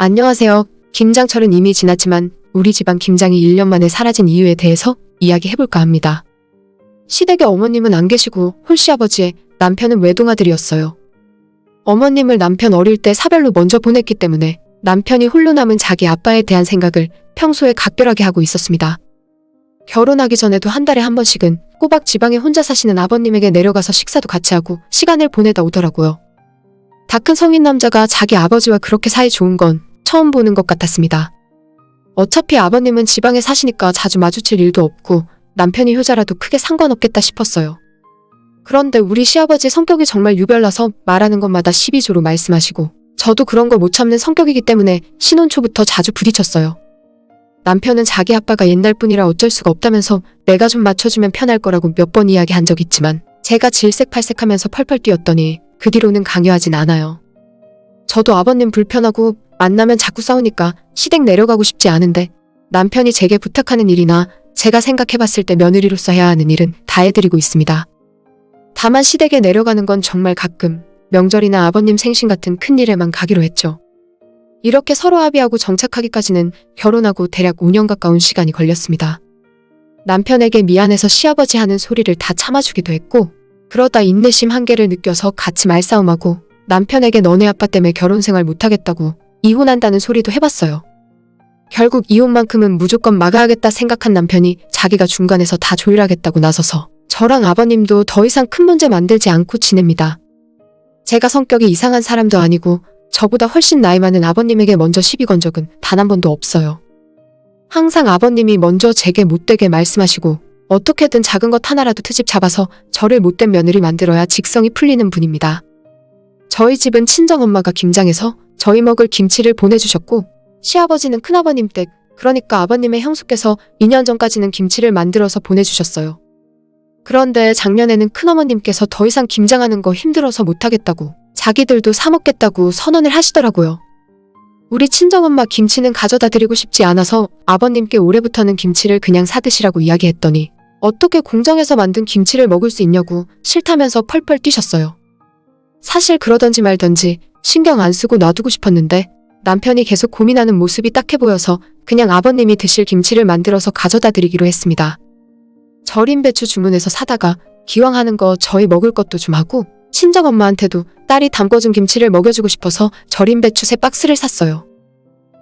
안녕하세요. 김장철은 이미 지났지만 우리 집안 김장이 1년 만에 사라진 이유에 대해서 이야기해볼까 합니다. 시댁의 어머님은 안 계시고 홀씨아버지의 남편은 외동아들이었어요. 어머님을 남편 어릴 때 사별로 먼저 보냈기 때문에 남편이 홀로 남은 자기 아빠에 대한 생각을 평소에 각별하게 하고 있었습니다. 결혼하기 전에도 한 달에 한 번씩은 꼬박 지방에 혼자 사시는 아버님에게 내려가서 식사도 같이 하고 시간을 보내다 오더라고요. 다 큰 성인 남자가 자기 아버지와 그렇게 사이 좋은 건 처음 보는 것 같았습니다. 어차피 아버님은 지방에 사시니까 자주 마주칠 일도 없고 남편이 효자라도 크게 상관없겠다 싶었어요. 그런데 우리 시아버지 성격이 정말 유별나서 말하는 것마다 12조로 말씀하시고 저도 그런 거 못 참는 성격이기 때문에 신혼 초부터 자주 부딪혔어요. 남편은 자기 아빠가 옛날 분이라 어쩔 수가 없다면서 내가 좀 맞춰주면 편할 거라고 몇 번 이야기한 적 있지만 제가 질색팔색하면서 펄펄 뛰었더니 그 뒤로는 강요하진 않아요. 저도 아버님 불편하고 만나면 자꾸 싸우니까 시댁 내려가고 싶지 않은데 남편이 제게 부탁하는 일이나 제가 생각해봤을 때 며느리로서 해야 하는 일은 다 해드리고 있습니다. 다만 시댁에 내려가는 건 정말 가끔 명절이나 아버님 생신 같은 큰일에만 가기로 했죠. 이렇게 서로 합의하고 정착하기까지는 결혼하고 대략 5년 가까운 시간이 걸렸습니다. 남편에게 미안해서 시아버지 하는 소리를 다 참아주기도 했고 그러다 인내심 한계를 느껴서 같이 말싸움하고 남편에게 너네 아빠 때문에 결혼 생활 못하겠다고 이혼한다는 소리도 해봤어요. 결국 이혼만큼은 무조건 막아야겠다 생각한 남편이 자기가 중간에서 다 조율하겠다고 나서서 저랑 아버님도 더 이상 큰 문제 만들지 않고 지냅니다. 제가 성격이 이상한 사람도 아니고 저보다 훨씬 나이 많은 아버님에게 먼저 시비 건 적은 단 한 번도 없어요. 항상 아버님이 먼저 제게 못되게 말씀하시고 어떻게든 작은 것 하나라도 트집 잡아서 저를 못된 며느리 만들어야 직성이 풀리는 분입니다. 저희 집은 친정엄마가 김장해서 저희 먹을 김치를 보내주셨고 시아버지는 큰아버님 댁, 그러니까 아버님의 형수께서 2년 전까지는 김치를 만들어서 보내주셨어요. 그런데 작년에는 큰어머님께서 더 이상 김장하는 거 힘들어서 못하겠다고 자기들도 사 먹겠다고 선언을 하시더라고요. 우리 친정엄마 김치는 가져다 드리고 싶지 않아서 아버님께 올해부터는 김치를 그냥 사 드시라고 이야기했더니 어떻게 공장에서 만든 김치를 먹을 수 있냐고 싫다면서 펄펄 뛰셨어요. 사실 그러던지 말던지 신경 안 쓰고 놔두고 싶었는데 남편이 계속 고민하는 모습이 딱해 보여서 그냥 아버님이 드실 김치를 만들어서 가져다 드리기로 했습니다. 절인 배추 주문해서 사다가 기왕 하는 거 저희 먹을 것도 좀 하고 친정엄마한테도 딸이 담궈준 김치를 먹여주고 싶어서 절인 배추 3박스를 샀어요.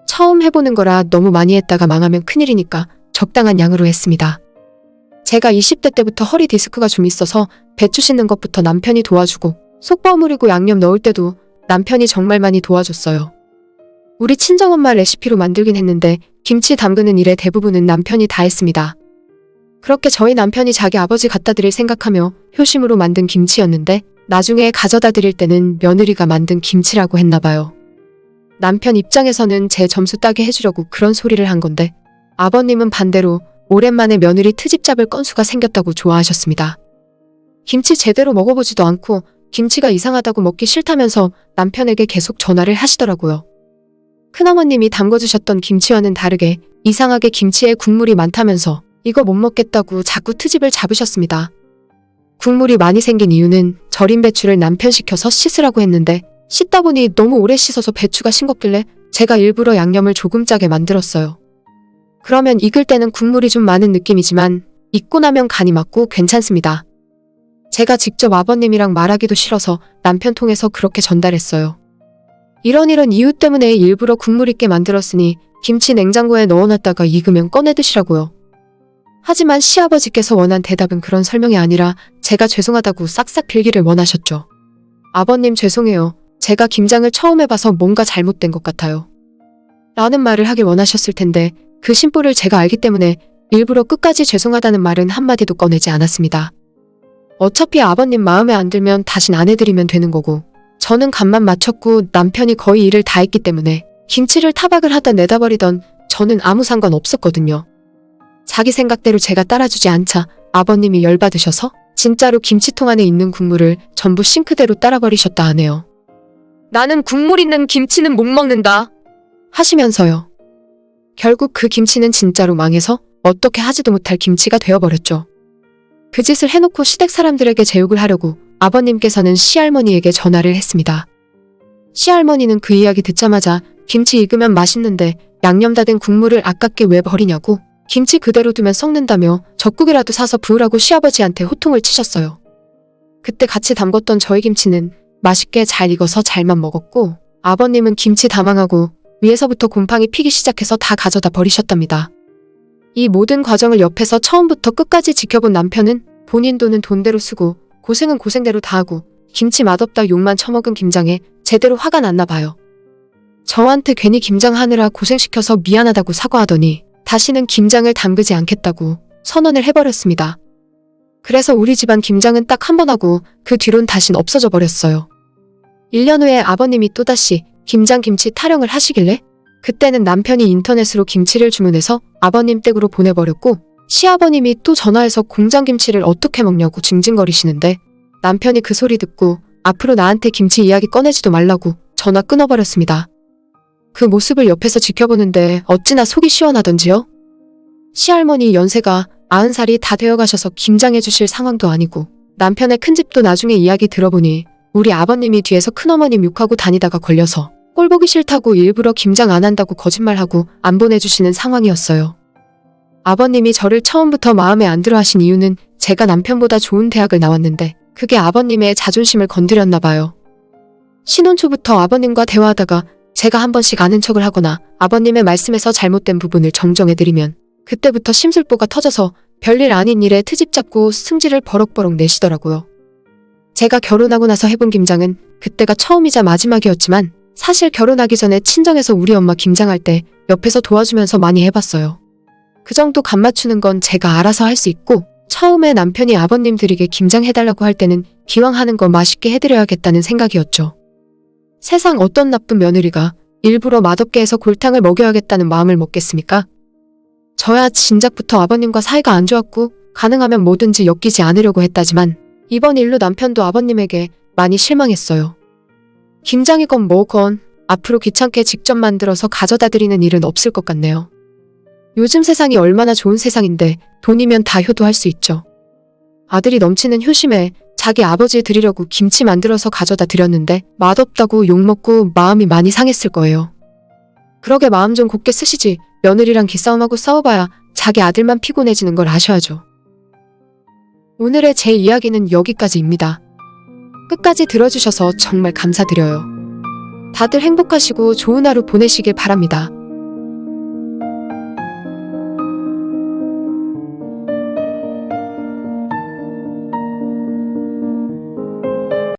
처음 해보는 거라 너무 많이 했다가 망하면 큰일이니까 적당한 양으로 했습니다. 제가 20대 때부터 허리 디스크가 좀 있어서 배추 씻는 것부터 남편이 도와주고 속 버무리고 양념 넣을 때도 남편이 정말 많이 도와줬어요. 우리 친정엄마 레시피로 만들긴 했는데 김치 담그는 일의 대부분은 남편이 다 했습니다. 그렇게 저희 남편이 자기 아버지 갖다 드릴 생각하며 효심으로 만든 김치였는데 나중에 가져다 드릴 때는 며느리가 만든 김치라고 했나봐요. 남편 입장에서는 제 점수 따게 해주려고 그런 소리를 한 건데 아버님은 반대로 오랜만에 며느리 트집 잡을 건수가 생겼다고 좋아하셨습니다. 김치 제대로 먹어보지도 않고 김치가 이상하다고 먹기 싫다면서 남편에게 계속 전화를 하시더라고요. 큰어머님이 담궈주셨던 김치와는 다르게 이상하게 김치에 국물이 많다면서 이거 못 먹겠다고 자꾸 트집을 잡으셨습니다. 국물이 많이 생긴 이유는 절인 배추를 남편 시켜서 씻으라고 했는데 씻다 보니 너무 오래 씻어서 배추가 싱겁길래 제가 일부러 양념을 조금 짜게 만들었어요. 그러면 익을 때는 국물이 좀 많은 느낌이지만 익고 나면 간이 맞고 괜찮습니다. 제가 직접 아버님이랑 말하기도 싫어서 남편 통해서 그렇게 전달했어요. 이런 이유 때문에 일부러 국물 있게 만들었으니 김치 냉장고에 넣어놨다가 익으면 꺼내 드시라고요. 하지만 시아버지께서 원한 대답은 그런 설명이 아니라 제가 죄송하다고 싹싹 빌기를 원하셨죠. 아버님 죄송해요. 제가 김장을 처음 해봐서 뭔가 잘못된 것 같아요. 라는 말을 하길 원하셨을 텐데 그 심보를 제가 알기 때문에 일부러 끝까지 죄송하다는 말은 한마디도 꺼내지 않았습니다. 어차피 아버님 마음에 안 들면 다신 안 해드리면 되는 거고 저는 간만 맞췄고 남편이 거의 일을 다 했기 때문에 김치를 타박을 하다 내다 버리던 저는 아무 상관 없었거든요. 자기 생각대로 제가 따라주지 않자 아버님이 열받으셔서 진짜로 김치통 안에 있는 국물을 전부 싱크대로 따라버리셨다 하네요. 나는 국물 있는 김치는 못 먹는다 하시면서요. 결국 그 김치는 진짜로 망해서 어떻게 하지도 못할 김치가 되어버렸죠. 그 짓을 해놓고 시댁 사람들에게 제욕을 하려고 아버님께서는 시할머니에게 전화를 했습니다. 시할머니는 그 이야기 듣자마자 김치 익으면 맛있는데 양념 다 된 국물을 아깝게 왜 버리냐고, 김치 그대로 두면 썩는다며 젓국이라도 사서 부으라고 시아버지한테 호통을 치셨어요. 그때 같이 담궜던 저희 김치는 맛있게 잘 익어서 잘만 먹었고, 아버님은 김치 다 망하고 위에서부터 곰팡이 피기 시작해서 다 가져다 버리셨답니다. 이 모든 과정을 옆에서 처음부터 끝까지 지켜본 남편은 본인 돈은 돈대로 쓰고 고생은 고생대로 다 하고 김치 맛없다 욕만 처먹은 김장에 제대로 화가 났나 봐요. 저한테 괜히 김장하느라 고생시켜서 미안하다고 사과하더니 다시는 김장을 담그지 않겠다고 선언을 해버렸습니다. 그래서 우리 집안 김장은 딱 한 번 하고 그 뒤론 다신 없어져 버렸어요. 1년 후에 아버님이 또다시 김장김치 타령을 하시길래 그때는 남편이 인터넷으로 김치를 주문해서 아버님 댁으로 보내버렸고, 시아버님이 또 전화해서 공장김치를 어떻게 먹냐고 징징거리시는데 남편이 그 소리 듣고 앞으로 나한테 김치 이야기 꺼내지도 말라고 전화 끊어버렸습니다. 그 모습을 옆에서 지켜보는데 어찌나 속이 시원하던지요. 시할머니 연세가 90살이 다 되어가셔서 김장해 주실 상황도 아니고, 남편의 큰집도 나중에 이야기 들어보니 우리 아버님이 뒤에서 큰어머님 욕하고 다니다가 걸려서 꼴보기 싫다고 일부러 김장 안 한다고 거짓말하고 안 보내주시는 상황이었어요. 아버님이 저를 처음부터 마음에 안 들어 하신 이유는 제가 남편보다 좋은 대학을 나왔는데 그게 아버님의 자존심을 건드렸나 봐요. 신혼 초부터 아버님과 대화하다가 제가 한 번씩 아는 척을 하거나 아버님의 말씀에서 잘못된 부분을 정정해드리면 그때부터 심술보가 터져서 별일 아닌 일에 트집 잡고 승질을 버럭버럭 내시더라고요. 제가 결혼하고 나서 해본 김장은 그때가 처음이자 마지막이었지만 사실 결혼하기 전에 친정에서 우리 엄마 김장할 때 옆에서 도와주면서 많이 해봤어요. 그 정도 간 맞추는 건 제가 알아서 할 수 있고, 처음에 남편이 아버님 드리게 김장해달라고 할 때는 기왕 하는 거 맛있게 해드려야겠다는 생각이었죠. 세상 어떤 나쁜 며느리가 일부러 맛없게 해서 골탕을 먹여야겠다는 마음을 먹겠습니까? 저야 진작부터 아버님과 사이가 안 좋았고 가능하면 뭐든지 엮이지 않으려고 했다지만 이번 일로 남편도 아버님에게 많이 실망했어요. 김장이건 뭐건 앞으로 귀찮게 직접 만들어서 가져다 드리는 일은 없을 것 같네요. 요즘 세상이 얼마나 좋은 세상인데 돈이면 다 효도할 수 있죠. 아들이 넘치는 효심에 자기 아버지 드리려고 김치 만들어서 가져다 드렸는데 맛없다고 욕먹고 마음이 많이 상했을 거예요. 그러게 마음 좀 곱게 쓰시지, 며느리랑 기싸움하고 싸워봐야 자기 아들만 피곤해지는 걸 아셔야죠. 오늘의 제 이야기는 여기까지입니다. 끝까지 들어주셔서 정말 감사드려요. 다들 행복하시고 좋은 하루 보내시길 바랍니다.